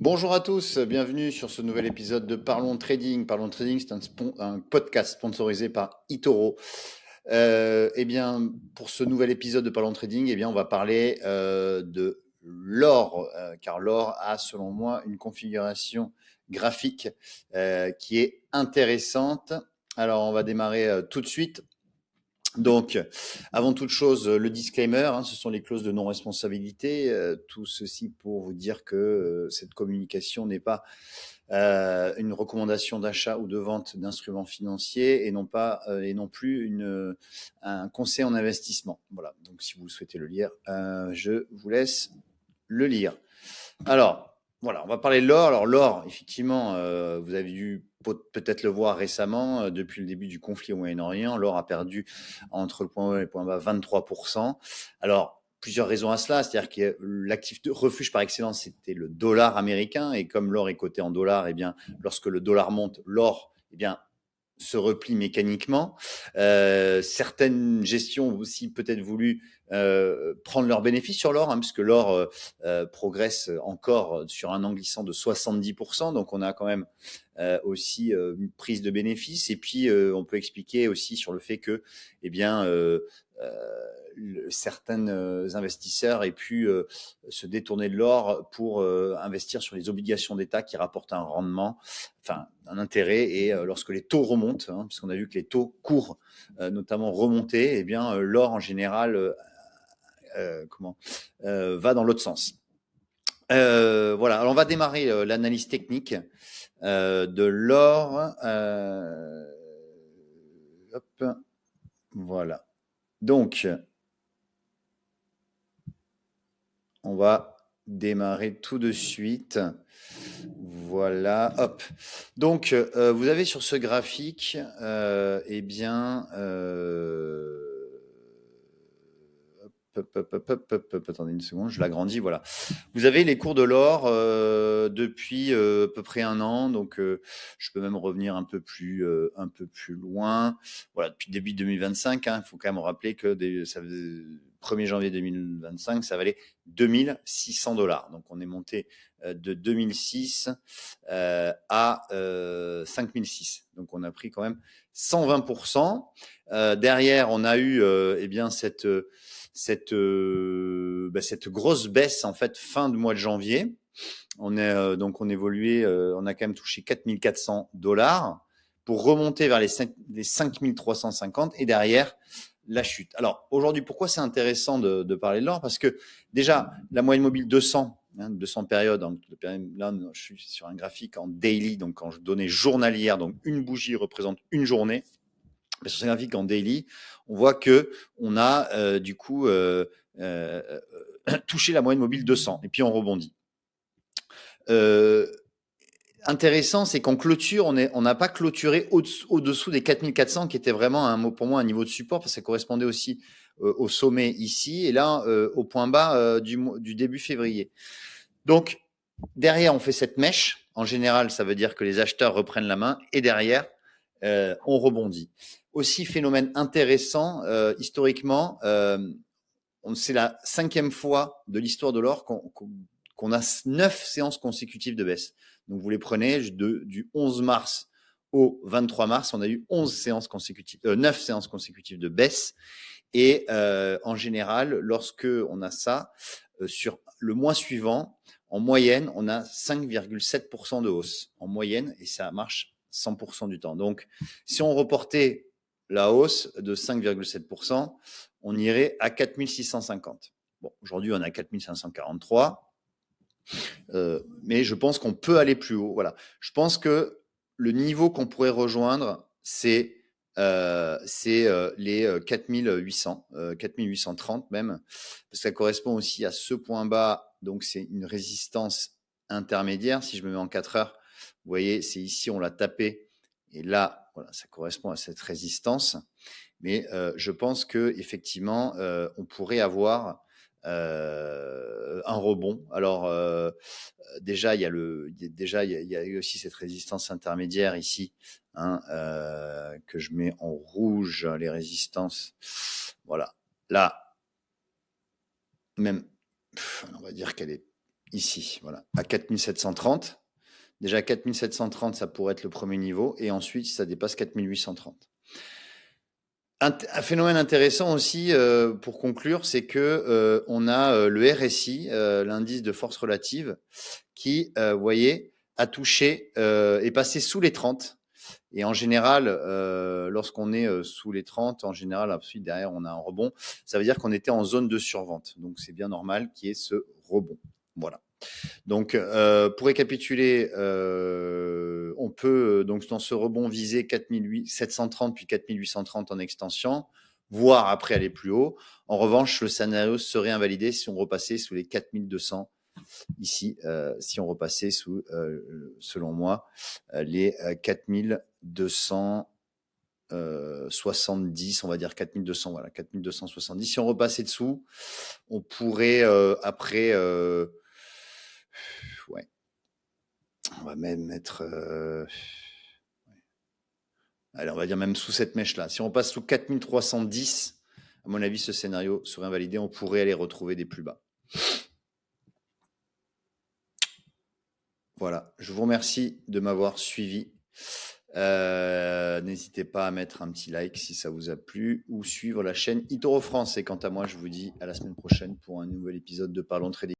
Bonjour à tous, bienvenue sur ce nouvel épisode de Parlons Trading. Parlons Trading, c'est un podcast sponsorisé par eToro. Pour ce nouvel épisode de Parlons Trading, on va parler de l'or, car l'or a, selon moi, une configuration graphique qui est intéressante. Alors, on va démarrer tout de suite. Donc, avant toute chose, le disclaimer, ce sont les clauses de non-responsabilité. Tout ceci pour vous dire que cette communication n'est pas une recommandation d'achat ou de vente d'instruments financiers et non plus un conseil en investissement. Voilà. Donc, si vous souhaitez le lire, je vous laisse le lire. Alors, voilà, on va parler de l'or. Alors, l'or, effectivement, vous avez dû peut-être le voir récemment, depuis le début du conflit au Moyen-Orient, l'or a perdu entre le point haut et le point bas 23%. Alors, plusieurs raisons à cela, c'est-à-dire que l'actif de refuge par excellence, c'était le dollar américain, et comme l'or est coté en dollars, lorsque le dollar monte, l'or, se replie mécaniquement. Certaines gestions ont aussi peut-être voulu prendre leurs bénéfices sur l'or, puisque l'or progresse encore sur un an glissant de 70%. Donc, on a quand même aussi une prise de bénéfices. Et puis, on peut expliquer aussi sur le fait que, certains investisseurs aient pu se détourner de l'or pour investir sur les obligations d'État qui rapportent un rendement, enfin un intérêt. Et lorsque les taux remontent, puisqu'on a vu que les taux courts notamment remontaient, l'or en général va dans l'autre sens. Voilà, alors on va démarrer l'analyse technique de l'or. Hop, voilà. Donc, on va démarrer tout de suite. Voilà, hop. Donc, vous avez sur ce graphique, attendez une seconde, je l'agrandis, voilà. Vous avez les cours de l'or depuis à peu près un an, donc je peux même revenir un peu plus loin. Voilà, depuis début 2025, il faut quand même rappeler que 1er janvier 2025, ça valait 2600 $. Donc on est monté de 2006 à 5006. Donc on a pris quand même 120%. Derrière, on a eu cette grosse baisse en fait fin de mois de janvier. On évoluait, on a quand même touché 4400$ pour remonter vers les 5350 et derrière la chute. Alors aujourd'hui, pourquoi c'est intéressant de parler de l'or? Parce que déjà la moyenne mobile 200 périodes, là je suis sur un graphique en daily, donc quand je donnais journalière, donc une bougie représente une journée. Sur ce graphique en daily, on voit que on a touché la moyenne mobile 200 et puis on rebondit. Intéressant, c'est qu'en clôture, on n'a pas clôturé au-dessous des 4400, qui était vraiment pour moi un niveau de support, parce que ça correspondait aussi au sommet ici, et là au point bas du début février. Donc derrière, on fait cette mèche. En général, ça veut dire que les acheteurs reprennent la main, et derrière, on rebondit. Aussi, phénomène intéressant, historiquement, c'est la 5e fois de l'histoire de l'or qu'on a 9 séances consécutives de baisse. Donc, vous les prenez du 11 mars au 23 mars, on a eu 9 séances consécutives de baisse. Et en général, lorsque on a ça, sur le mois suivant, en moyenne, on a 5,7% de hausse en moyenne, et ça marche 100% du temps. Donc, si on reportait la hausse de 5,7%, on irait à 4650. Bon, aujourd'hui, on est à 4543, mais je pense qu'on peut aller plus haut. Voilà. Je pense que le niveau qu'on pourrait rejoindre, c'est les 4800, 4830 même, parce que ça correspond aussi à ce point bas. Donc, c'est une résistance intermédiaire. Si je me mets en 4 heures, vous voyez, c'est ici, on l'a tapé. Et là, voilà, ça correspond à cette résistance. Mais je pense que effectivement, on pourrait avoir un rebond. Alors déjà, il y a aussi cette résistance intermédiaire ici, que je mets en rouge, les résistances. Voilà. Là, même, on va dire qu'elle est ici, voilà, à 4730. Déjà, à 4730, ça pourrait être le premier niveau. Et ensuite, ça dépasse 4830. Un phénomène intéressant aussi, pour conclure, c'est que on a le RSI, l'indice de force relative, qui, vous voyez, a touché, est passé sous les 30. Et en général, lorsqu'on est sous les 30, en général, ensuite derrière, on a un rebond. Ça veut dire qu'on était en zone de survente. Donc, c'est bien normal qu'il y ait ce rebond. Voilà. Donc, pour récapituler, on peut donc dans ce rebond viser 4730 puis 4830 en extension, voire après aller plus haut. En revanche, le scénario serait invalidé si on repassait sous les 4200 ici, si on repassait sous, selon moi, les 4270, on va dire 4200, voilà, 4270. Si on repassait dessous, on pourrait après, ouais, on va même mettre, allez, on va dire même sous cette mèche-là. Si on passe sous 4310, à mon avis, ce scénario serait invalidé. On pourrait aller retrouver des plus bas. Voilà, je vous remercie de m'avoir suivi. N'hésitez pas à mettre un petit like si ça vous a plu ou suivre la chaîne eToro France. Et quant à moi, je vous dis à la semaine prochaine pour un nouvel épisode de Parlons Trading.